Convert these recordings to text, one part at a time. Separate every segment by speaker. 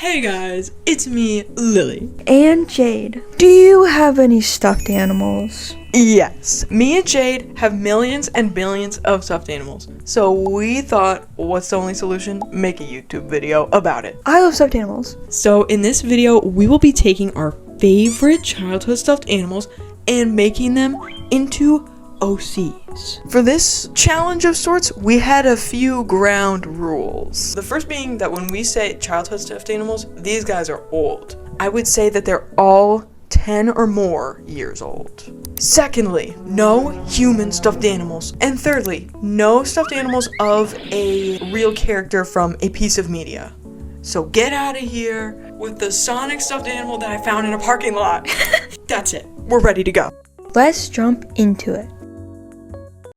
Speaker 1: Hey guys, it's me, Lily.
Speaker 2: And Jade. Do you have any stuffed animals?
Speaker 1: Yes, me and Jade have millions and billions of stuffed animals. So we thought, what's the only solution? Make a YouTube video about it.
Speaker 2: I love stuffed animals.
Speaker 1: So in this video, we will be taking our favorite childhood stuffed animals and making them into OCs. For this challenge of sorts, we had a few ground rules. The first being that when we say childhood stuffed animals, these guys are old. I would say that they're all 10 or more years old. Secondly, no human stuffed animals. And thirdly, no stuffed animals of a real character from a piece of media. So get out of here with the Sonic stuffed animal that I found in a parking lot. That's it. We're ready to go.
Speaker 2: Let's jump into it.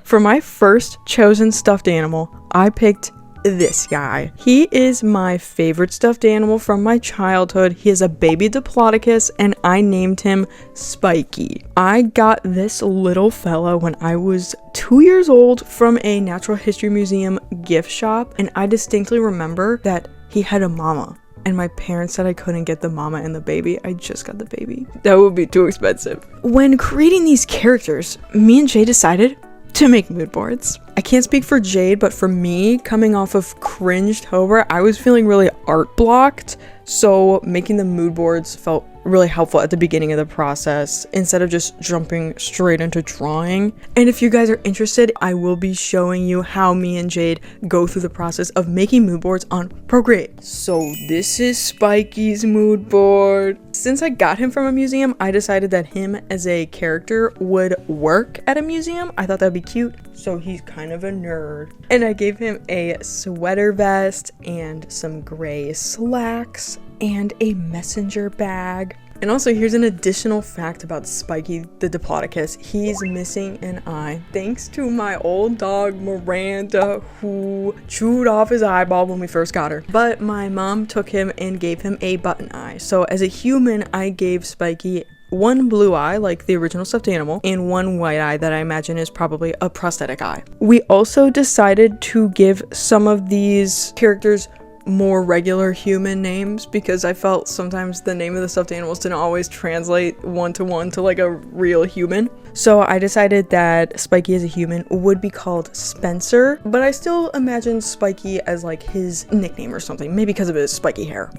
Speaker 1: For my first chosen stuffed animal, I picked this guy. He is my favorite stuffed animal from my childhood. He is a baby Dloicus and I named him Spiky. I got this little fella when I was 2 years old from a natural history museum gift shop, and I distinctly remember that he had a mama. And my parents said I couldn't get the mama and the baby. I just got the baby. That would be too expensive. When creating these characters, me and Jay decided to make mood boards. I can't speak for Jade, but for me, coming off of Cringetober, I was feeling really art blocked. So making the mood boards felt really helpful at the beginning of the process instead of just jumping straight into drawing. And if you guys are interested, I will be showing you how me and Jade go through the process of making mood boards on Procreate. So this is Spiky's mood board. Since I got him from a museum, I decided that him as a character would work at a museum. I thought that'd be cute. So he's kind of a nerd. And I gave him a sweater vest and some gray slacks and a messenger bag. And also, here's an additional fact about Spiky the Dloicus. He's missing an eye, thanks to my old dog Miranda, who chewed off his eyeball when we first got her. But my mom took him and gave him a button eye. So as a human, I gave Spiky one blue eye, like the original stuffed animal, and one white eye that I imagine is probably a prosthetic eye. We also decided to give some of these characters more regular human names because I felt sometimes the name of the stuffed animals didn't always translate one-to-one to like a real human. So I decided that Spiky as a human would be called Spencer, but I still imagine Spiky as like his nickname or something, maybe because of his spiky hair.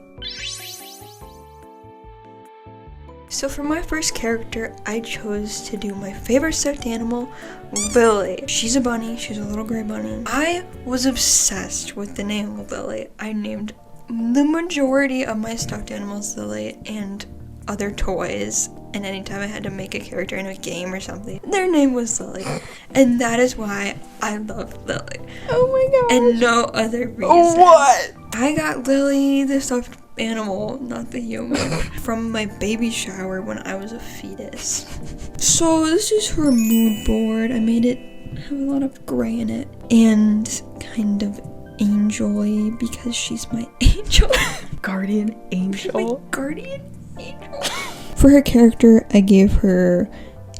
Speaker 2: So for my first character, I chose to do my favorite stuffed animal, Lily. She's a bunny. She's a little gray bunny. I was obsessed with the name Lily. I named the majority of my stuffed animals Lily and other toys. And anytime I had to make a character in a game or something, their name was Lily. And that is why I love Lily.
Speaker 1: Oh my gosh.
Speaker 2: And no other reason.
Speaker 1: What?
Speaker 2: I got Lily, the stuffed animal, not the human, from my baby shower when I was a fetus. So this is her mood board. I made it have a lot of gray in it and kind of angel-y because she's my angel.
Speaker 1: Guardian angel.
Speaker 2: My guardian angel. For her character, I gave her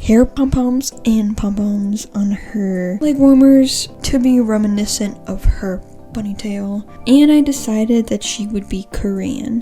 Speaker 2: hair pom-poms and pom-poms on her leg warmers to be reminiscent of her bunny tail, and I decided that she would be Korean.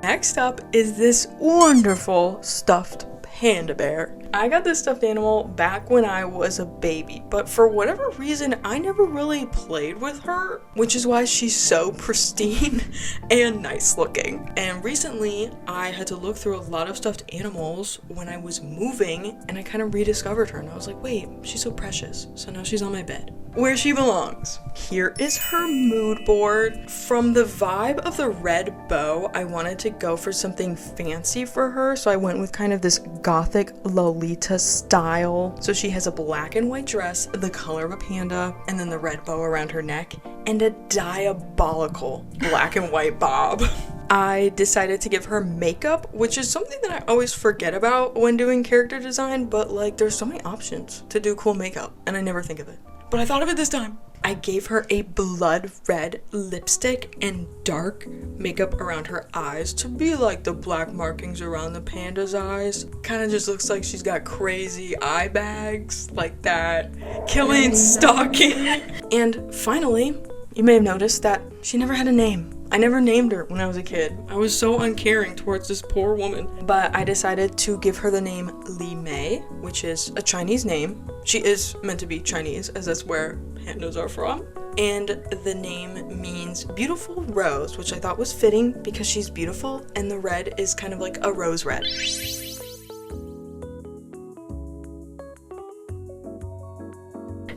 Speaker 1: Next up is this wonderful stuffed panda bear. I got this stuffed animal back when I was a baby, but for whatever reason, I never really played with her, which is why she's so pristine and nice looking. And recently, I had to look through a lot of stuffed animals when I was moving, and I kind of rediscovered her, and I was like, wait, she's so precious. So now she's on my bed, where she belongs. Here is her mood board. From the vibe of the red bow, I wanted to go for something fancy for her, so I went with kind of this gothic Lolita style. So she has a black and white dress, the color of a panda, and then the red bow around her neck, and a diabolical black and white bob. I decided to give her makeup, which is something that I always forget about when doing character design, but like there's so many options to do cool makeup, and I never think of it. But I thought of it this time. I gave her a blood red lipstick and dark makeup around her eyes to be like the black markings around the panda's eyes. Kind of just looks like she's got crazy eye bags like that. Killing, stalking. And finally, You may have noticed that she never had a name. I never named her when I was a kid. I was so uncaring towards this poor woman. But I decided to give her the name Lieme, which is a Chinese name. She is meant to be Chinese, as that's where pandas are from. And the name means beautiful rose, which I thought was fitting because she's beautiful, and the red is kind of like a rose red.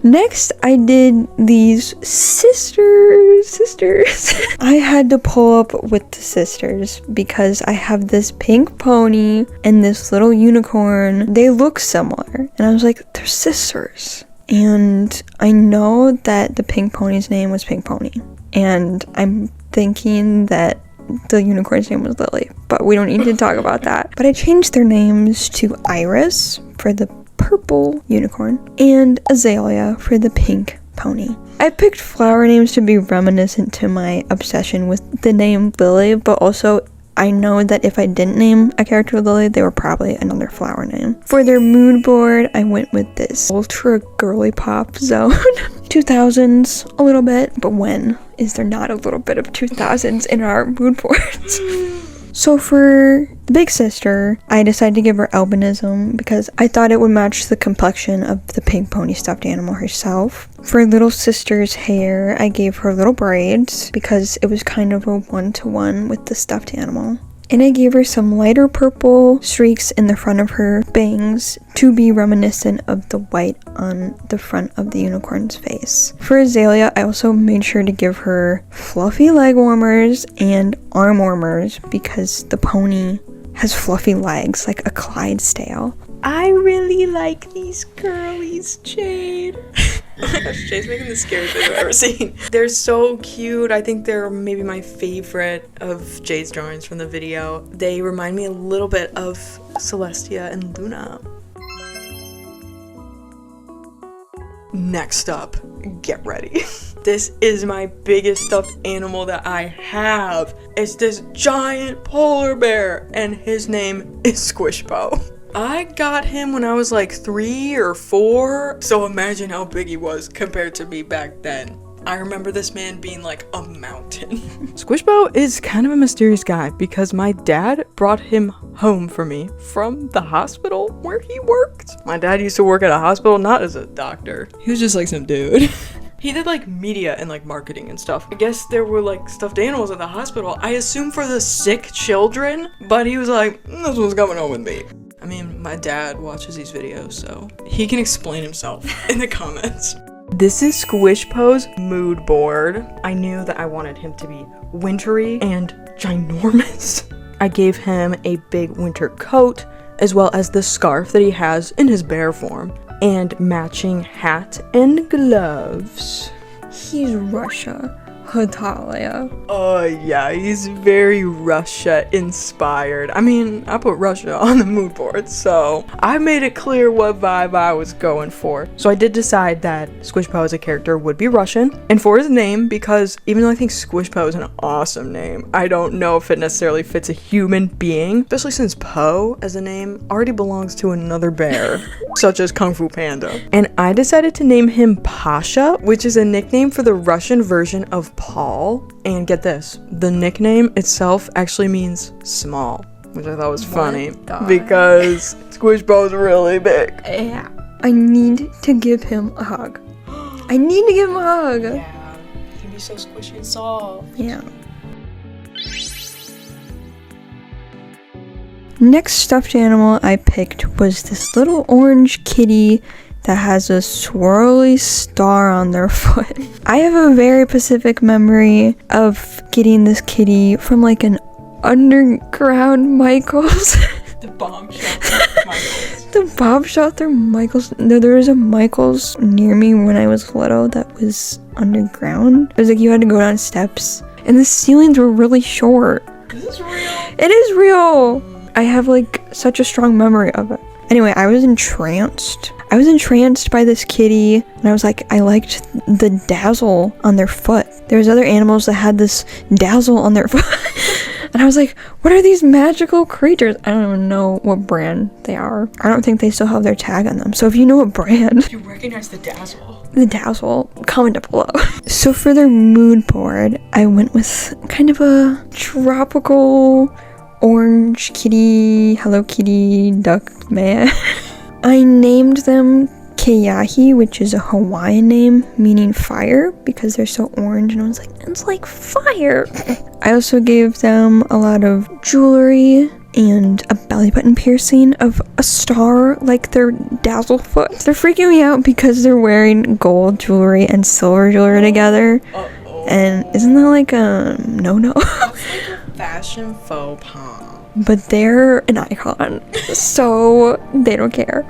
Speaker 2: Next, I did these sisters. I had to pull up with the sisters because I have this pink pony and this little unicorn. They look similar, and I was like, they're sisters. And I know that the pink pony's name was Pink Pony, and I'm thinking that the unicorn's name was Lily, but we don't need to talk about that. But I changed their names to Iris for the purple unicorn and Azalea for the pink pony. I picked flower names to be reminiscent to my obsession with the name Lily, but also I know that if I didn't name a character Lily, they were probably another flower name. For their mood board, I went with this ultra girly pop zone. 2000s a little bit, but when is there not a little bit of 2000s in our mood boards? So for the big sister, I decided to give her albinism because I thought it would match the complexion of the pink pony stuffed animal herself. For little sister's hair, I gave her little braids because it was kind of a one-to-one with the stuffed animal. And I gave her some lighter purple streaks in the front of her bangs to be reminiscent of the white on the front of the unicorn's face. For Azalea, I also made sure to give her fluffy leg warmers and arm warmers because the pony has fluffy legs like a Clydesdale. I really like these girlies, Jade.
Speaker 1: Oh my gosh, Jade's making the scariest thing I've ever seen. They're so cute. I think they're maybe my favorite of Jade's drawings from the video. They remind me a little bit of Celestia and Luna. Next up, get ready. This is my biggest stuffed animal that I have. It's this giant polar bear, and his name is Squish Po. I got him when I was like 3 or 4, so imagine how big he was compared to me back then. I remember this man being like a mountain. Squish Po is kind of a mysterious guy because my dad brought him home for me from the hospital where he worked. My dad used to work at a hospital, not as a doctor. He was just like some dude. He did like media and like marketing and stuff. I guess there were like stuffed animals at the hospital. I assume for the sick children, but he was like, this one's coming home with me. I mean, my dad watches these videos, so he can explain himself in the comments. This is Squish Po's mood board. I knew that I wanted him to be wintry and ginormous. I gave him a big winter coat, as well as the scarf that he has in his bear form, and matching hat and gloves.
Speaker 2: He's Russia. Hatalia.
Speaker 1: Oh yeah, he's very Russia inspired. I mean, I put Russia on the mood board, so I made it clear what vibe I was going for. So I did decide that Squish Po as a character would be Russian, and for his name, because even though I think Squish Po is an awesome name, I don't know if it necessarily fits a human being, especially since Po as a name already belongs to another bear, such as Kung Fu Panda. And I decided to name him Pasha, which is a nickname for the Russian version of Paul. And get this, the nickname itself actually means small, which I thought was funny because Squish Po is really big.
Speaker 2: Yeah. I need to give him a hug. I need to give him a hug.
Speaker 1: Yeah, he can be so squishy and soft.
Speaker 2: Yeah. Next stuffed animal I picked was this little orange kitty that has a swirly star on their foot. I have a very specific memory of getting this kitty from like an underground Michael's.
Speaker 1: The bomb shelter Michael's.
Speaker 2: The bomb shelter Michael's. No, there was a Michael's near me when I was little that was underground. It was like you had to go down steps, and the ceilings were really short.
Speaker 1: Is this real?
Speaker 2: It is real. I have like such a strong memory of it. Anyway, I was entranced. I was entranced by this kitty, and I was like, I liked the dazzle on their foot. There was other animals that had this dazzle on their foot, and And I was like, what are these magical creatures? I don't even know what brand they are. I don't think they still have their tag on them. So if you know what brand,
Speaker 1: You recognize the dazzle.
Speaker 2: comment down below. So for their mood board, I went with kind of a tropical orange kitty, Hello Kitty duck man. I named them Keyahi, which is a Hawaiian name meaning fire because they're so orange, and I was like, it's like fire. I also gave them a lot of jewelry and a belly button piercing of a star like their dazzle foot. They're freaking me out because they're wearing gold jewelry and silver jewelry together. And isn't that like a no-no?
Speaker 1: It's like a fashion faux pas.
Speaker 2: But they're an icon, so they don't care.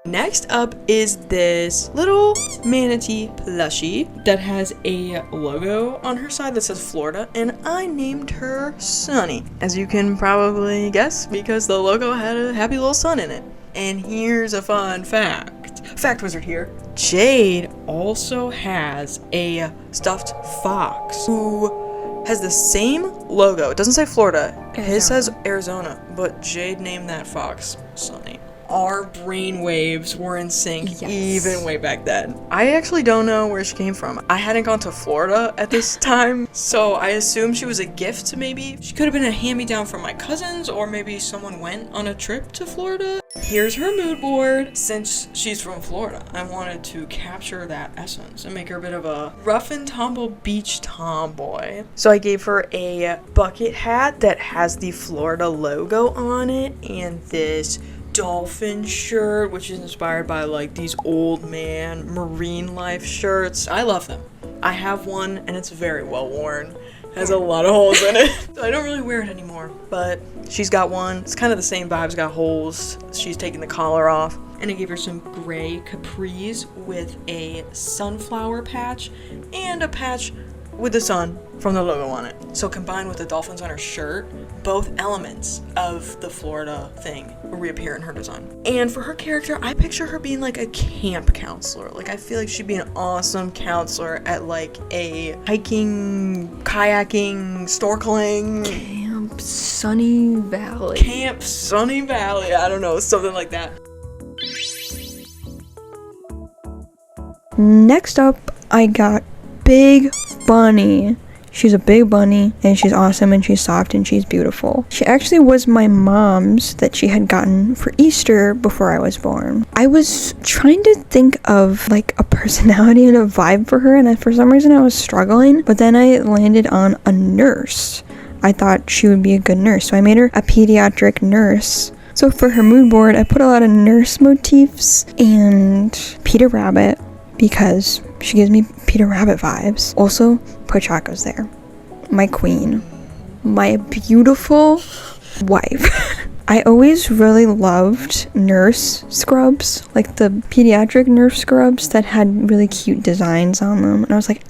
Speaker 1: Next up is this little manatee plushie that has a logo on her side that says Florida, and I named her Sunny, as you can probably guess, because the logo had a happy little sun in it. And here's a fun fact. Fact wizard here. Jade also has a stuffed fox who has the same logo. It doesn't say Florida. His says Arizona, but Jade named that fox Sunny. Our brain waves were in sync even way back then. I actually don't know where she came from. I hadn't gone to Florida at this time, so I assumed she was a gift maybe. She could have been a hand-me-down from my cousins, or maybe someone went on a trip to Florida. Here's her mood board. Since she's from Florida, I wanted to capture that essence and make her a bit of a rough and tumble beach tomboy. So I gave her a bucket hat that has the Florida logo on it, and this dolphin shirt, which is inspired by like these old man marine life shirts. I love them. I have one and it's very well worn. It has a lot of holes in it. So I don't really wear it anymore, but she's got one. It's kind of the same vibe. It's got holes. She's taking the collar off. And I gave her some gray capris with a sunflower patch and a patch with the sun from the logo on it. So combined with the dolphins on her shirt, both elements of the Florida thing reappear in her design. And for her character, I picture her being like a camp counselor. Like, I feel like she'd be an awesome counselor at like a hiking, kayaking, snorkeling.
Speaker 2: Camp Sunny Valley.
Speaker 1: Camp Sunny Valley. I don't know, something like that.
Speaker 2: Next up, I got Big Bunny. She's a big bunny, and she's awesome, and she's soft, and she's beautiful. She actually was my mom's that she had gotten for Easter before I was born. I was trying to think of like a personality and a vibe for her, and for some reason I was struggling, but then I landed on a nurse. I thought she would be a good nurse, so I made her a pediatric nurse. So for her mood board, I put a lot of nurse motifs and Peter Rabbit, because she gives me Peter Rabbit vibes. Also, Pochaka's there. My queen. My beautiful wife. I always really loved nurse scrubs, like the pediatric nurse scrubs that had really cute designs on them. And I was like,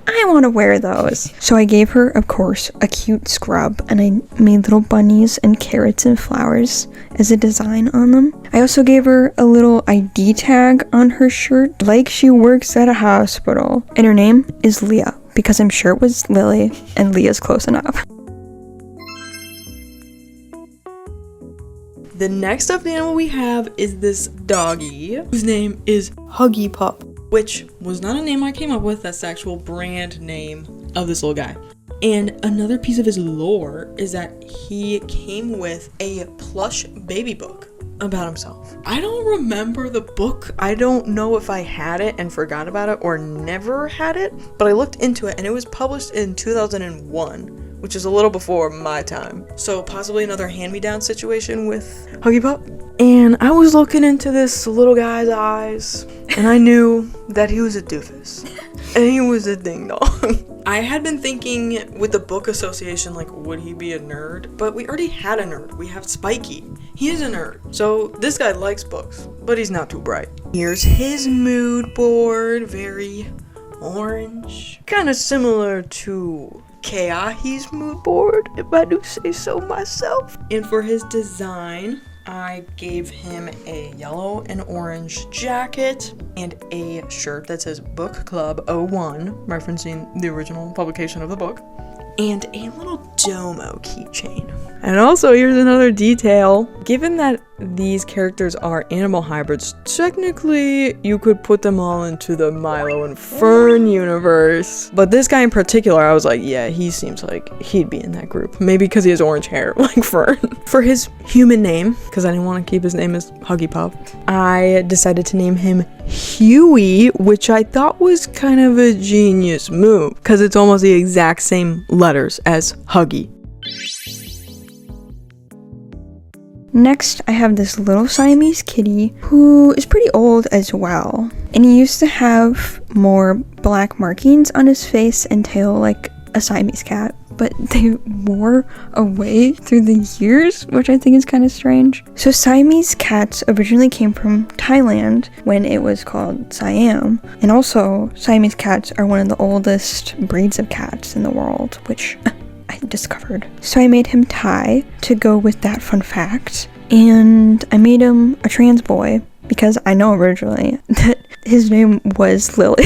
Speaker 2: I want to wear those. So I gave her, of course, a cute scrub, and I made little bunnies and carrots and flowers as a design on them. I also gave her a little ID tag on her shirt, like she works at a hospital. And her name is Leah, because I'm sure it was Lily, and Leah's close enough.
Speaker 1: The next stuffed animal we have is this doggy, whose name is Huggy Pup, which was not a name I came up with. That's the actual brand name of this little guy. And another piece of his lore is that he came with a plush baby book about himself. I don't remember the book. I don't know if I had it and forgot about it or never had it, but I looked into it and it was published in 2001, which is a little before my time. So possibly another hand-me-down situation with Huggy Pup. And I was looking into this little guy's eyes, and I knew that he was a doofus. And he was a ding-dong. I had been thinking with the book association, like, would he be a nerd? But we already had a nerd. We have Spiky. He is a nerd. So this guy likes books, but he's not too bright. Here's his mood board. Very orange. Kind of similar to Keahi's mood board, if I do say so myself. And for his design, I gave him a yellow and orange jacket and a shirt that says Book Club 01, referencing the original publication of the book, and a little domo keychain. And also, here's another detail. Given that these characters are animal hybrids, technically you could put them all into the Milo and Fern universe. But this guy in particular, I was like, yeah, he seems like he'd be in that group. Maybe because he has orange hair, like Fern. For his human name, because I didn't want to keep his name as Huggy Pup, I decided to name him Huey, which I thought was kind of a genius move, because it's almost the exact same letters as Huggy.
Speaker 2: Next, I have this little Siamese kitty who is pretty old as well. And he used to have more black markings on his face and tail like a Siamese cat, but they wore away through the years, which I think is kind of strange. So Siamese cats originally came from Thailand when it was called Siam. And also, Siamese cats are one of the oldest breeds of cats in the world, which I discovered. So I made him Thai to go with that fun fact, and I made him a trans boy because I know originally that his name was Lily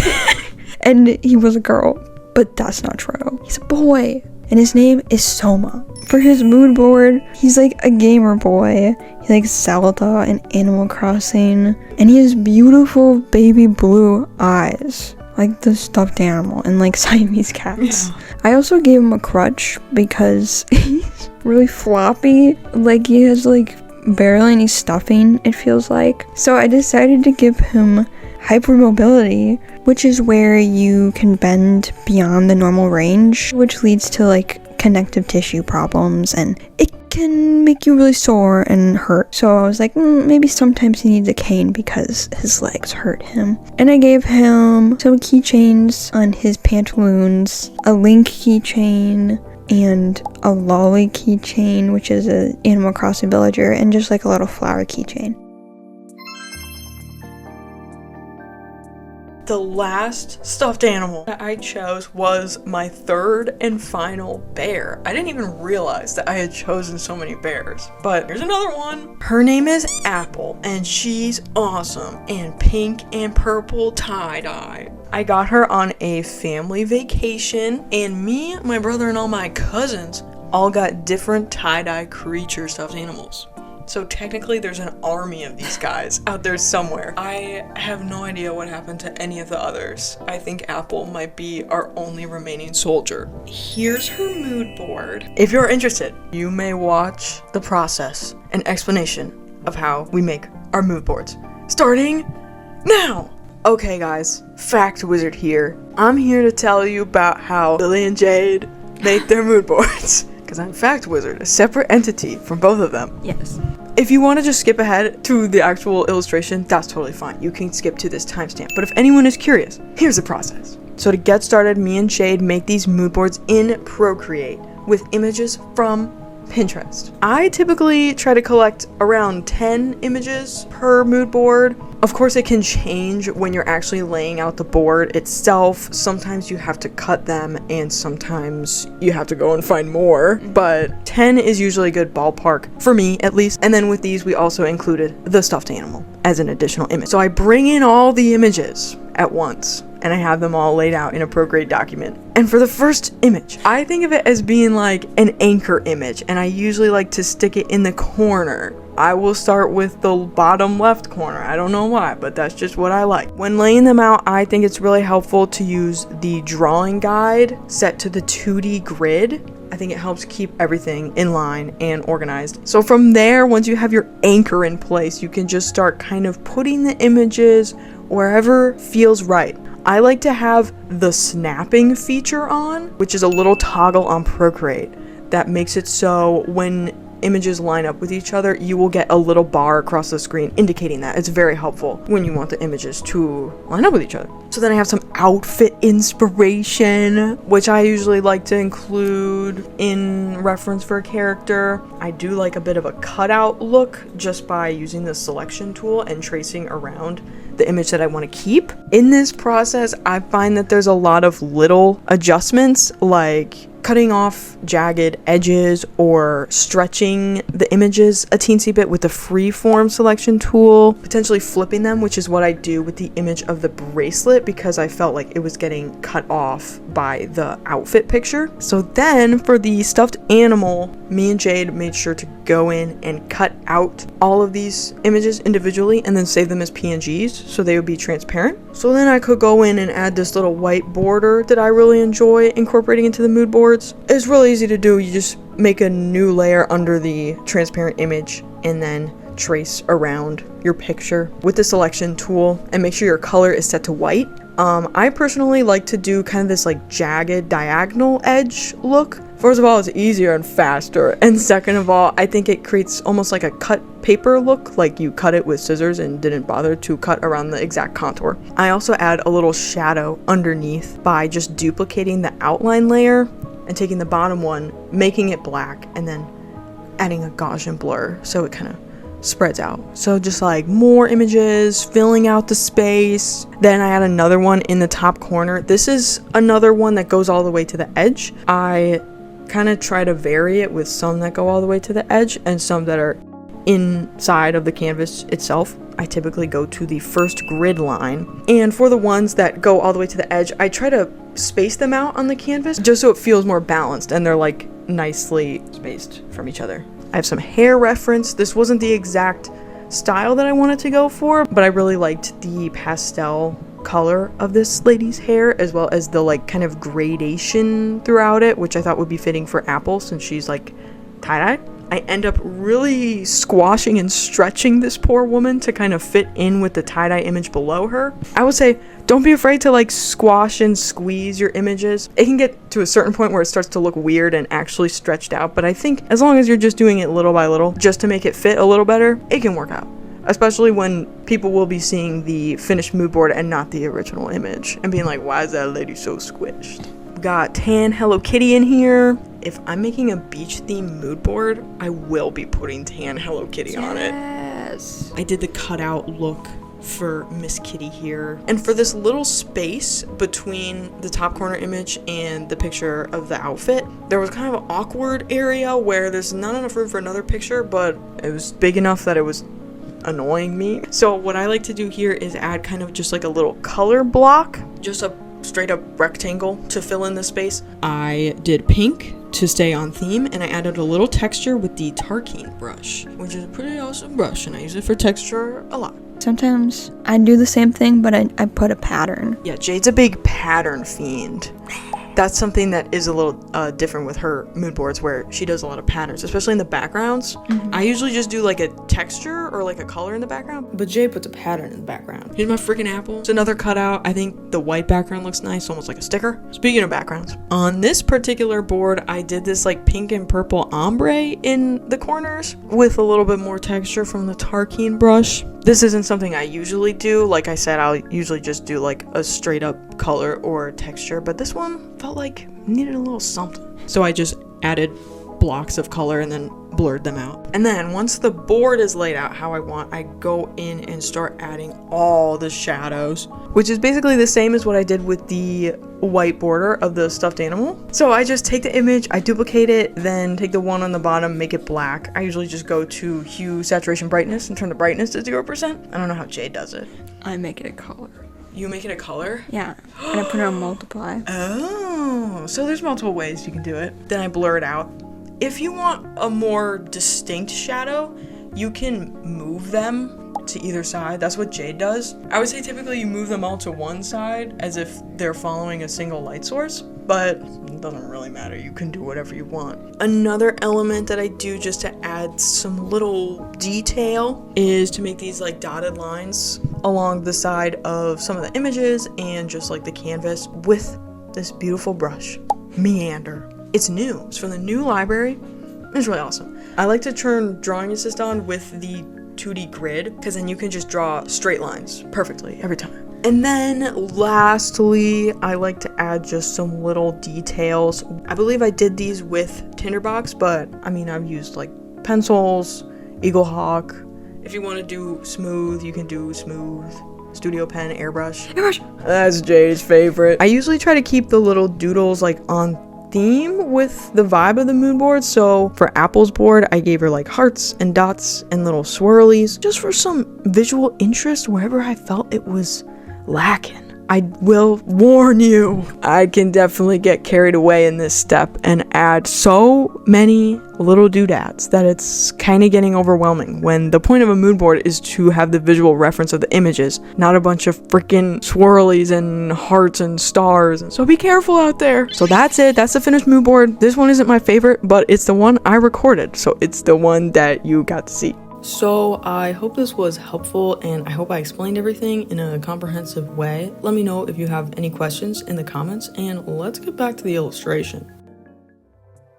Speaker 2: and he was a girl, but that's not true. He's a boy and his name is Soma. For his mood board, he's like a gamer boy. He likes Zelda and Animal Crossing, and he has beautiful baby blue eyes, like the stuffed animal and like Siamese cats. Yeah. I also gave him a crutch because he's really floppy. Like he has like barely any stuffing, it feels like. So I decided to give him hypermobility, which is where you can bend beyond the normal range, which leads to like connective tissue problems, and it can make you really sore and hurt. So I was like, maybe sometimes he needs a cane because his legs hurt him. And I gave him some keychains on his pantaloons, a Link keychain, and a Lolly keychain, which is an Animal Crossing villager, and just like a little flower keychain.
Speaker 1: The last stuffed animal that I chose was my third and final bear. I didn't even realize that I had chosen so many bears, but here's another one. Her name is Apple, and she's awesome and pink and purple tie-dye. I got her on a family vacation, and me, my brother, and all my cousins all got different tie-dye creature stuffed animals. So technically there's an army of these guys out there somewhere. I have no idea what happened to any of the others. I think Apple might be our only remaining soldier. Here's her mood board. If you're interested, you may watch the process and explanation of how we make our mood boards. Starting now! Okay guys, Fact Wizard here. I'm here to tell you about how Lily and Jade make their mood boards. Because I'm Fact Wizard, a separate entity from both of them.
Speaker 2: Yes.
Speaker 1: If you want to just skip ahead to the actual illustration, that's totally fine. You can skip to this timestamp. But if anyone is curious, here's the process. So to get started, me and Jade make these mood boards in Procreate with images from Pinterest. I typically try to collect around 10 images per mood board. Of course, it can change when you're actually laying out the board itself. Sometimes you have to cut them, and sometimes you have to go and find more. But 10 is usually a good ballpark, for me at least. And then with these, we also included the stuffed animal as an additional image. So I bring in all the images at once, and I have them all laid out in a Procreate document. And for the first image, I think of it as being like an anchor image, and I usually like to stick it in the corner. I will start with the bottom left corner. I don't know why, but that's just what I like. When laying them out, I think it's really helpful to use the drawing guide set to the 2D grid. I think it helps keep everything in line and organized. So from there, once you have your anchor in place, you can just start kind of putting the images wherever feels right. I like to have the snapping feature on, which is a little toggle on Procreate that makes it so when images line up with each other, you will get a little bar across the screen indicating that. It's very helpful when you want the images to line up with each other. So then I have some outfit inspiration, which I usually like to include in reference for a character. I do like a bit of a cutout look just by using the selection tool and tracing around the image that I want to keep. In this process, I find that there's a lot of little adjustments, like cutting off jagged edges or stretching the images a teensy bit with the freeform selection tool, potentially flipping them, which is what I do with the image of the bracelet because I felt like it was getting cut off by the outfit picture. So then for the stuffed animal, me and Jade made sure to go in and cut out all of these images individually and then save them as PNGs so they would be transparent. So then I could go in and add this little white border that I really enjoy incorporating into the mood boards. It's really easy to do. You just make a new layer under the transparent image and then trace around your picture with the selection tool and make sure your color is set to white. I personally like to do kind of this like jagged diagonal edge look. First of all, it's easier and faster, and second of all, I think it creates almost like a cut paper look, like you cut it with scissors and didn't bother to cut around the exact contour. I also add a little shadow underneath by just duplicating the outline layer and taking the bottom one, making it black, and then adding a Gaussian blur so it kind of spreads out. So just like more images, filling out the space. Then I add another one in the top corner. This is another one that goes all the way to the edge. I kind of try to vary it with some that go all the way to the edge and some that are inside of the canvas itself. I typically go to the first grid line. And for the ones that go all the way to the edge, I try to space them out on the canvas just so it feels more balanced and they're like nicely spaced from each other. I have some hair reference. This wasn't the exact style that I wanted to go for, but I really liked the pastel color of this lady's hair as well as the like kind of gradation throughout it, which I thought would be fitting for Apple since she's like tie-dye. I end up really squashing and stretching this poor woman to kind of fit in with the tie-dye image below her. I would say don't be afraid to like squash and squeeze your images. It can get to a certain point where it starts to look weird and actually stretched out, but I think as long as you're just doing it little by little just to make it fit a little better, it can work out. Especially when people will be seeing the finished mood board and not the original image and being like, why is that lady so squished? Got tan Hello Kitty in here. If I'm making a beach theme mood board, I will be putting tan Hello Kitty on it.
Speaker 2: Yes.
Speaker 1: I did the cutout look for Miss Kitty here. And for this little space between the top corner image and the picture of the outfit, there was kind of an awkward area where there's not enough room for another picture, but it was big enough that it was annoying me. So what I like to do here is add kind of just like a little color block, just a straight up rectangle to fill in the space. I did pink to stay on theme, and I added a little texture with the Tarkine brush, which is a pretty awesome brush, and I use it for texture a lot.
Speaker 2: Sometimes I do the same thing, but I put a pattern.
Speaker 1: Yeah, Jade's a big pattern fiend. That's something that is a little different with her mood boards where she does a lot of patterns, especially in the backgrounds. I usually just do like a texture or like a color in the background, but Jade puts a pattern in the background. Here's my freaking apple. It's another cutout. I think the white background looks nice, almost like a sticker. Speaking of backgrounds, on this particular board, I did this like pink and purple ombre in the corners with a little bit more texture from the Tarkine brush. This isn't something I usually do. Like I said, I'll usually just do like a straight up color or texture, but this one felt like needed a little something. So I just added blocks of color and then blurred them out. And then once the board is laid out how I want, I go in and start adding all the shadows, which is basically the same as what I did with the white border of the stuffed animal. So I just take the image, I duplicate it, then take the one on the bottom, make it black. I usually just go to hue, saturation, brightness, and turn the brightness to 0%. I don't know how Jade does it.
Speaker 2: I make it a color.
Speaker 1: You make it a color?
Speaker 2: Yeah, and I put it on multiply.
Speaker 1: Oh, so there's multiple ways you can do it. Then I blur it out. If you want a more distinct shadow, you can move them to either side. That's what Jade does. I would say typically you move them all to one side as if they're following a single light source, but it doesn't really matter. You can do whatever you want. Another element that I do just to add some little detail is to make these like dotted lines along the side of some of the images and just like the canvas with this beautiful brush, Meander. It's new. It's from the new library. It's really awesome. I like to turn Drawing Assist on with the 2D grid because then you can just draw straight lines perfectly every time. And then lastly, I like to add just some little details. I believe I did these with Tinderbox, but I mean, I've used like pencils, Eagle Hawk. If you want to do smooth, you can do smooth. Studio pen, airbrush. That's Jade's favorite. I usually try to keep the little doodles like on theme with the vibe of the mood board. So for Apple's board, I gave her like hearts and dots and little swirlies, just for some visual interest wherever I felt it was lacking. I will warn you, I can definitely get carried away in this step and add so many little doodads that it's kind of getting overwhelming, when the point of a mood board is to have the visual reference of the images, not a bunch of freaking swirlies and hearts and stars. So be careful out there. So that's it. That's the finished mood board. This one isn't my favorite, but it's the one I recorded, so it's the one that you got to see. So I hope this was helpful, and I hope I explained everything in a comprehensive way. Let me know if you have any questions in the comments, and let's get back to the illustration.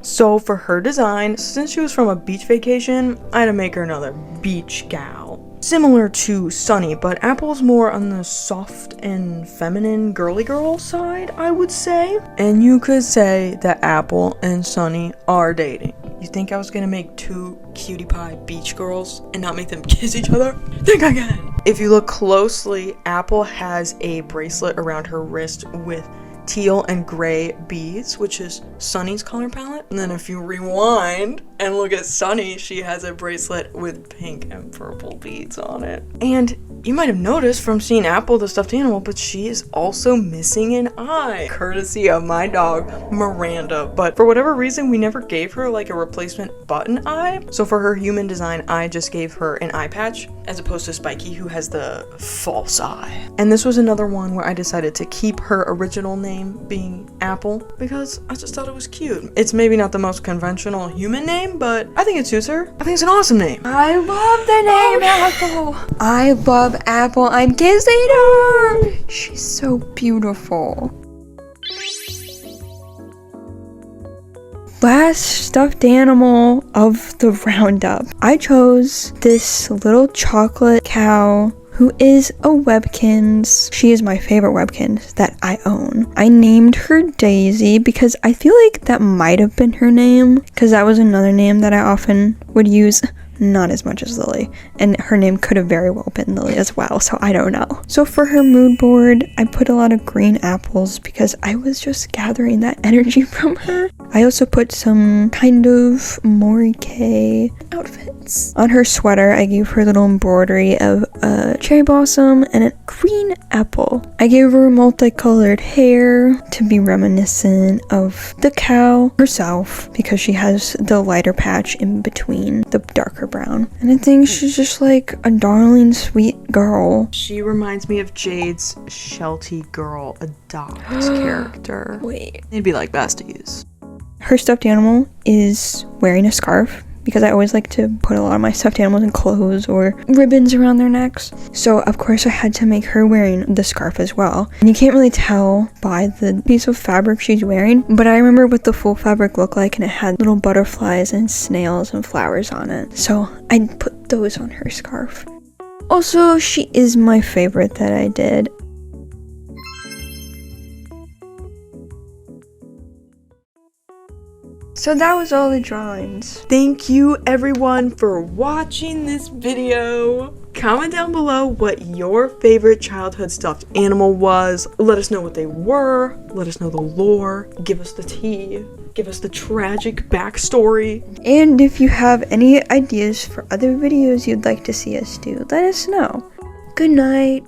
Speaker 1: So for her design, since she was from a beach vacation, I had to make her another beach gal. Similar to Sunny, but Apple's more on the soft and feminine girly girl side, I would say. And you could say that Apple and Sunny are dating. You think I was gonna make two cutie pie beach girls and not make them kiss each other? Think again! If you look closely, Apple has a bracelet around her wrist with teal and gray beads, which is Sunny's color palette. And then if you rewind and look at Sunny, she has a bracelet with pink and purple beads on it. And you might have noticed from seeing Apple, the stuffed animal, but she is also missing an eye, courtesy of my dog, Miranda. But for whatever reason, we never gave her like a replacement button eye. So for her human design, I just gave her an eye patch, as opposed to Spiky, who has the false eye. And this was another one where I decided to keep her original name being Apple, because I just thought it was cute. It's maybe not the most conventional human name, but I think it suits her. I think it's an awesome name.
Speaker 2: I love the name Apple. I love Apple. I'm kissing her. She's so beautiful. Last stuffed animal of the roundup. I chose this little chocolate cow who is a Webkinz. She is my favorite Webkinz that I own. I named her Daisy because I feel like that might have been her name, because that was another name that I often would use. Not as much as Lily, and her name could have very well been Lily as well, so I don't know. So for her mood board, I put a lot of green apples because I was just gathering that energy from her. I also put some kind of Mori-K outfits. On her sweater, I gave her a little embroidery of a cherry blossom and a green apple. I gave her multicolored hair to be reminiscent of the cow herself, because she has the lighter patch in between the darker brown. And I think she's just like a darling, sweet girl.
Speaker 1: She reminds me of Jade's Sheltie Girl Adopt character.
Speaker 2: Wait.
Speaker 1: They'd be like besties.
Speaker 2: Her stuffed animal is wearing a scarf, because I always like to put a lot of my stuffed animals in clothes or ribbons around their necks. So of course I had to make her wearing the scarf as well. And you can't really tell by the piece of fabric she's wearing, but I remember what the full fabric looked like, and it had little butterflies and snails and flowers on it. So I put those on her scarf. Also, she is my favorite that I did. So that was all the drawings.
Speaker 1: Thank you everyone for watching this video. Comment down below what your favorite childhood stuffed animal was. Let us know what they were. Let us know the lore. Give us the tea. Give us the tragic backstory.
Speaker 2: And if you have any ideas for other videos you'd like to see us do, let us know. Good night.